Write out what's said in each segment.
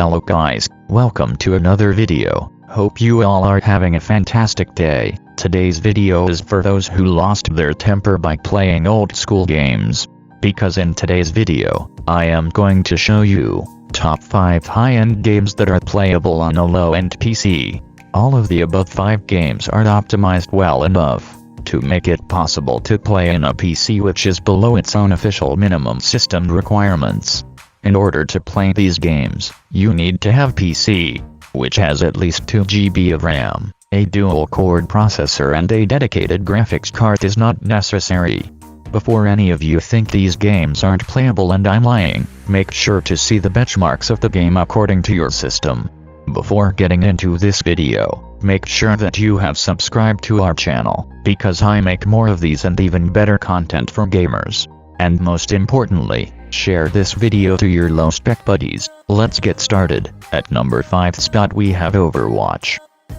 Hello guys, welcome to another video. Hope you all are having a fantastic day. Today's video is for those who lost their temper by playing old school games. Because in today's video, I am going to show you top 5 high-end games that are playable on a low-end PC. All of the above 5 games are optimized well enough to make it possible to play in a PC which is below its own official minimum system requirements. In order to play these games, you need to have PC, which has at least 2 GB of RAM. A dual-core processor and a dedicated graphics card is not necessary. Before any of you think these games aren't playable and I'm lying, make sure to see the benchmarks of the game according to your system. Before getting into this video, make sure that you have subscribed to our channel, because I make more of these and even better content for gamers. And most importantly, share this video to your low-spec buddies. Let's get started. At number 5 spot we have Overwatch.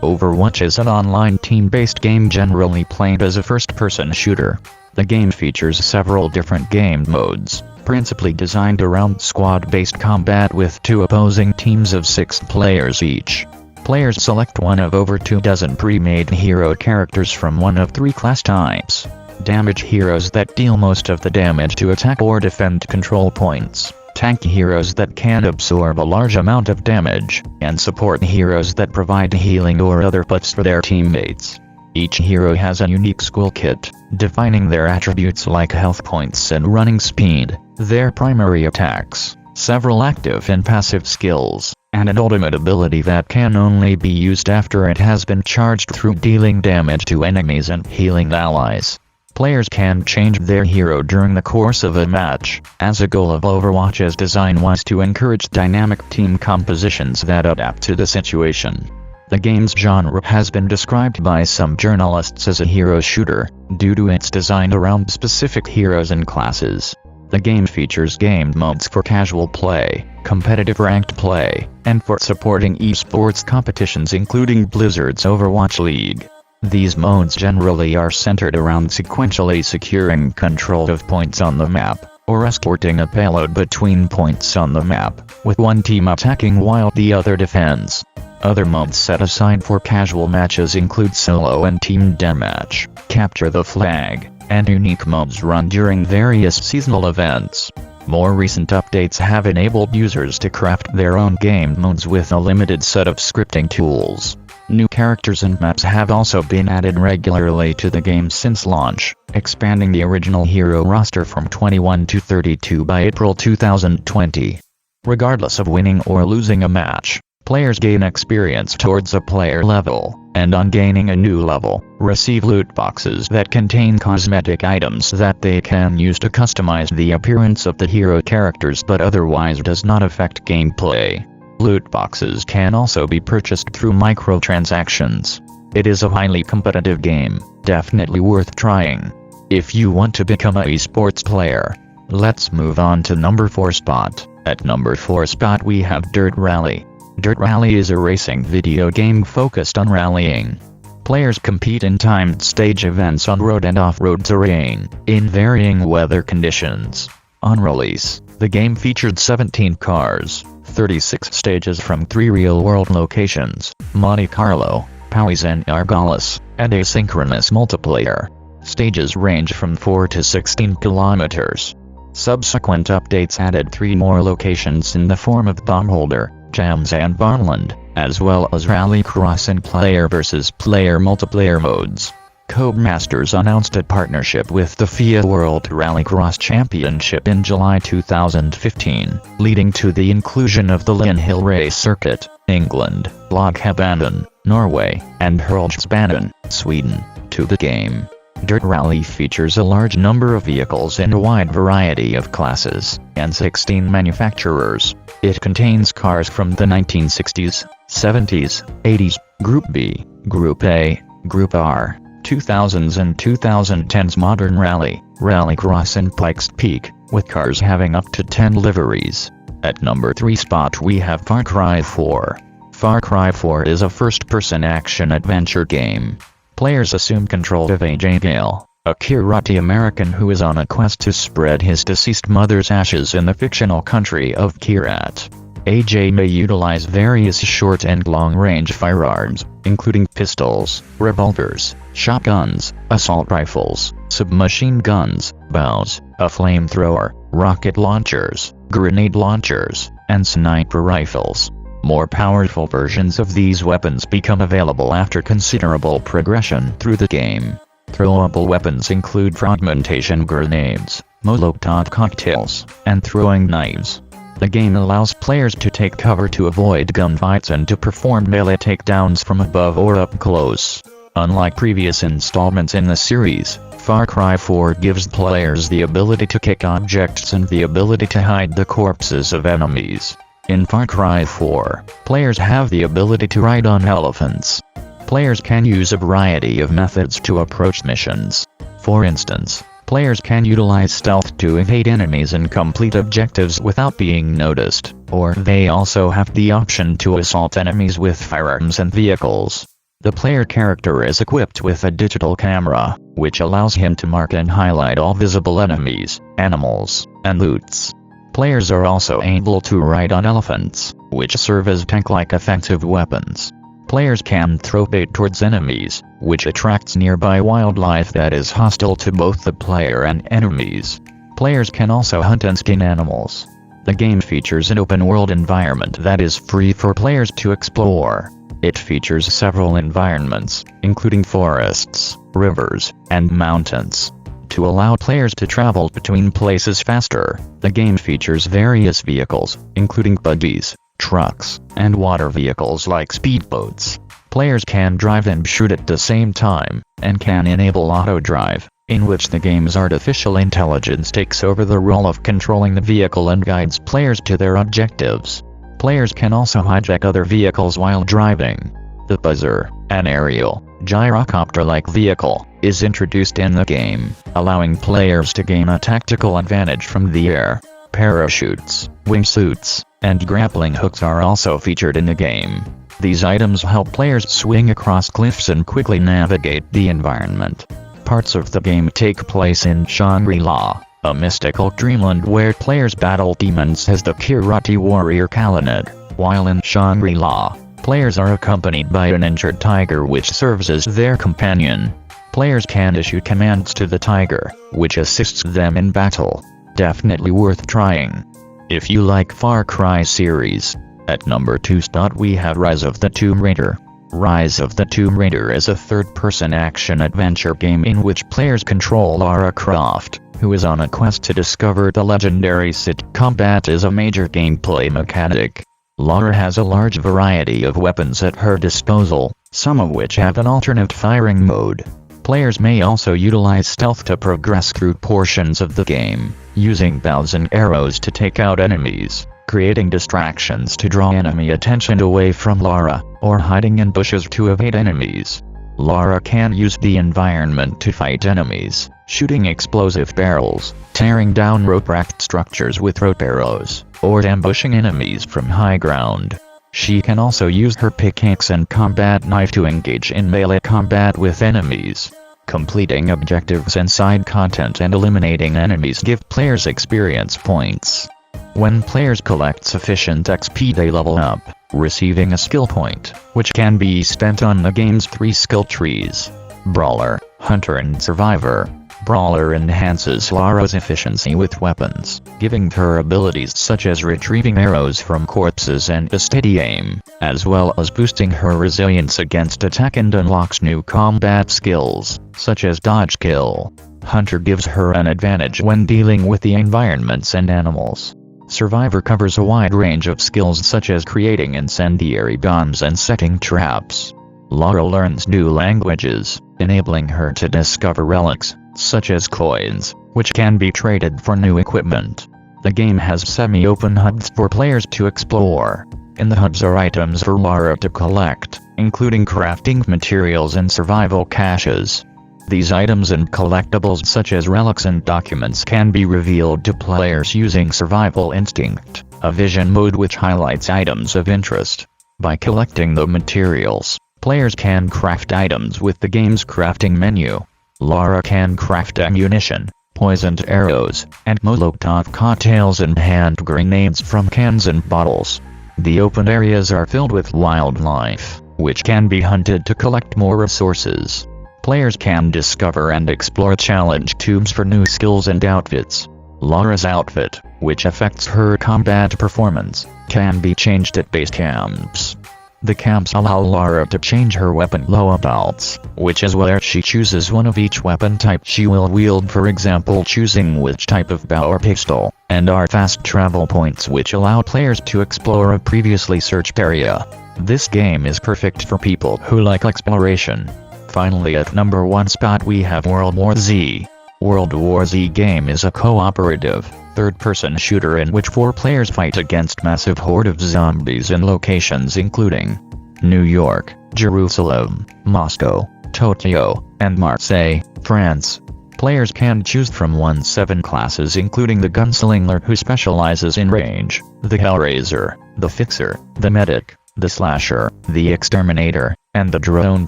Overwatch is an online team-based game generally played as a first-person shooter. The game features several different game modes, principally designed around squad-based combat with 2 opposing teams of 6 players each. Players select one of over 2 dozen pre-made hero characters from one of 3 class types. Damage heroes that deal most of the damage to attack or defend control points, tank heroes that can absorb a large amount of damage, and support heroes that provide healing or other buffs for their teammates. Each hero has a unique skill kit, defining their attributes like health points and running speed, their primary attacks, several active and passive skills, and an ultimate ability that can only be used after it has been charged through dealing damage to enemies and healing allies. Players can change their hero during the course of a match, as a goal of Overwatch's design was to encourage dynamic team compositions that adapt to the situation. The game's genre has been described by some journalists as a hero shooter, due to its design around specific heroes and classes. The game features game modes for casual play, competitive ranked play, and for supporting esports competitions including Blizzard's Overwatch League. These modes generally are centered around sequentially securing control of points on the map, or escorting a payload between points on the map, with one team attacking while the other defends. Other modes set aside for casual matches include solo and team deathmatch, capture the flag, and unique modes run during various seasonal events. More recent updates have enabled users to craft their own game modes with a limited set of scripting tools. New characters and maps have also been added regularly to the game since launch, expanding the original hero roster from 21 to 32 by April 2020. Regardless of winning or losing a match, players gain experience towards a player level, and on gaining a new level, receive loot boxes that contain cosmetic items that they can use to customize the appearance of the hero characters but otherwise does not affect gameplay. Loot boxes can also be purchased through microtransactions. It is a highly competitive game, definitely worth trying if you want to become an esports player. Let's move on to number 4 spot. At number 4 spot we have Dirt Rally. Dirt Rally is a racing video game focused on rallying. Players compete in timed stage events on road and off-road terrain, in varying weather conditions. On release, the game featured 17 cars, 36 stages from 3 real-world locations, Monte Carlo, Pauwys and Argolis, and asynchronous multiplayer. Stages range from 4 to 16 kilometers. Subsequent updates added 3 more locations in the form of Baumholder, Jams and Barnland, as well as Rallycross and player versus player multiplayer modes. Codemasters announced a partnership with the FIA World Rallycross Championship in July 2015, leading to the inclusion of the Lynn Hill Race Circuit, England, Laghabanen, Norway, and Hurlsbanen, Sweden, to the game. Dirt Rally features a large number of vehicles in a wide variety of classes, and 16 manufacturers. It contains cars from the 1960s, 70s, 80s, Group B, Group A, Group R, 2000s and 2010s modern rally, rallycross and Pikes Peak, with cars having up to 10 liveries. At number 3 spot we have Far Cry 4. Far Cry 4 is a first-person action-adventure game. Players assume control of AJ Gale, a Kirati American who is on a quest to spread his deceased mother's ashes in the fictional country of Kirat. AJ may utilize various short and long-range firearms, including pistols, revolvers, shotguns, assault rifles, submachine guns, bows, a flamethrower, rocket launchers, grenade launchers, and sniper rifles. More powerful versions of these weapons become available after considerable progression through the game. Throwable weapons include fragmentation grenades, Molotov cocktails, and throwing knives. The game allows players to take cover to avoid gunfights and to perform melee takedowns from above or up close. Unlike previous installments in the series, Far Cry 4 gives players the ability to kick objects and the ability to hide the corpses of enemies. In Far Cry 4, players have the ability to ride on elephants. Players can use a variety of methods to approach missions. For instance, players can utilize stealth to evade enemies and complete objectives without being noticed, or they also have the option to assault enemies with firearms and vehicles. The player character is equipped with a digital camera, which allows him to mark and highlight all visible enemies, animals, and loots. Players are also able to ride on elephants, which serve as tank-like effective weapons. Players can throw bait towards enemies, which attracts nearby wildlife that is hostile to both the player and enemies. Players can also hunt and skin animals. The game features an open-world environment that is free for players to explore. It features several environments, including forests, rivers, and mountains. To allow players to travel between places faster, the game features various vehicles, including buggies, trucks, and water vehicles like speedboats. Players can drive and shoot at the same time, and can enable auto-drive, in which the game's artificial intelligence takes over the role of controlling the vehicle and guides players to their objectives. Players can also hijack other vehicles while driving. The Buzzer, an aerial, gyrocopter-like vehicle, is introduced in the game, allowing players to gain a tactical advantage from the air. Parachutes, wingsuits, and grappling hooks are also featured in the game. These items help players swing across cliffs and quickly navigate the environment. Parts of the game take place in Shangri-La, a mystical dreamland where players battle demons as the Kirati warrior Kalanid. While in Shangri-La, players are accompanied by an injured tiger which serves as their companion. Players can issue commands to the tiger, which assists them in battle. Definitely worth trying. If you like Far Cry series. At number 2 spot we have Rise of the Tomb Raider. Rise of the Tomb Raider is a third-person action-adventure game in which players control Lara Croft, who is on a quest to discover the legendary city. Combat is a major gameplay mechanic. Lara has a large variety of weapons at her disposal, some of which have an alternate firing mode. Players may also utilize stealth to progress through portions of the game, using bows and arrows to take out enemies, creating distractions to draw enemy attention away from Lara, or hiding in bushes to evade enemies. Lara can use the environment to fight enemies, shooting explosive barrels, tearing down rope-racked structures with rope arrows, or ambushing enemies from high ground. She can also use her pickaxe and combat knife to engage in melee combat with enemies. Completing objectives and side content and eliminating enemies give players experience points. When players collect sufficient XP they level up, receiving a skill point, which can be spent on the game's 3 skill trees: Brawler, Hunter and Survivor. Brawler enhances Lara's efficiency with weapons, giving her abilities such as retrieving arrows from corpses and a steady aim, as well as boosting her resilience against attack and unlocks new combat skills, such as dodge kill. Hunter gives her an advantage when dealing with the environments and animals. Survivor covers a wide range of skills such as creating incendiary bombs and setting traps. Lara learns new languages, enabling her to discover relics, such as coins, which can be traded for new equipment. The game has semi-open hubs for players to explore. In the hubs are items for Lara to collect, including crafting materials and survival caches. These items and collectibles such as relics and documents can be revealed to players using Survival Instinct, a vision mode which highlights items of interest. By collecting the materials, players can craft items with the game's crafting menu. Lara can craft ammunition, poisoned arrows, and Molotov cocktails and hand grenades from cans and bottles. The open areas are filled with wildlife, which can be hunted to collect more resources. Players can discover and explore challenge tubes for new skills and outfits. Lara's outfit, which affects her combat performance, can be changed at base camps. The camps allow Lara to change her weapon loadouts, which is where she chooses one of each weapon type she will wield, for example choosing which type of bow or pistol, and are fast travel points which allow players to explore a previously searched area. This game is perfect for people who like exploration. Finally, at number 1 spot we have World War Z. World War Z game is a cooperative, third-person shooter in which 4 players fight against massive horde of zombies in locations including New York, Jerusalem, Moscow, Tokyo, and Marseille, France. Players can choose from 7 classes including the gunslinger who specializes in range, the hellraiser, the fixer, the medic, the slasher, the exterminator, and the drone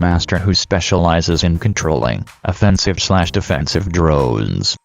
master who specializes in controlling offensive/defensive drones.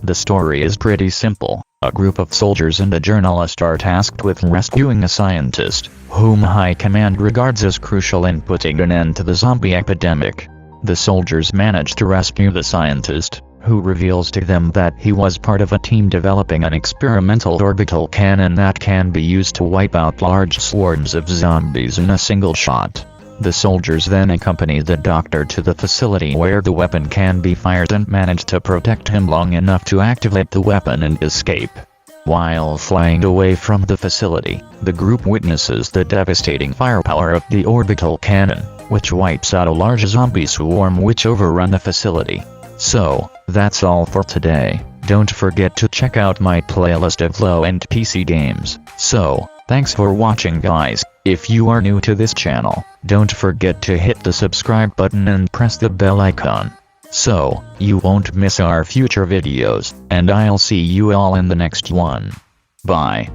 The story is pretty simple. A group of soldiers and a journalist are tasked with rescuing a scientist, whom High Command regards as crucial in putting an end to the zombie epidemic. The soldiers manage to rescue the scientist, who reveals to them that he was part of a team developing an experimental orbital cannon that can be used to wipe out large swarms of zombies in a single shot. The soldiers then accompany the doctor to the facility where the weapon can be fired and manage to protect him long enough to activate the weapon and escape. While flying away from the facility, the group witnesses the devastating firepower of the orbital cannon, which wipes out a large zombie swarm which overrun the facility. So, that's all for today. Don't forget to check out my playlist of low-end PC games. So, thanks for watching guys. If you are new to this channel, don't forget to hit the subscribe button and press the bell icon, so you won't miss our future videos, and I'll see you all in the next one. Bye.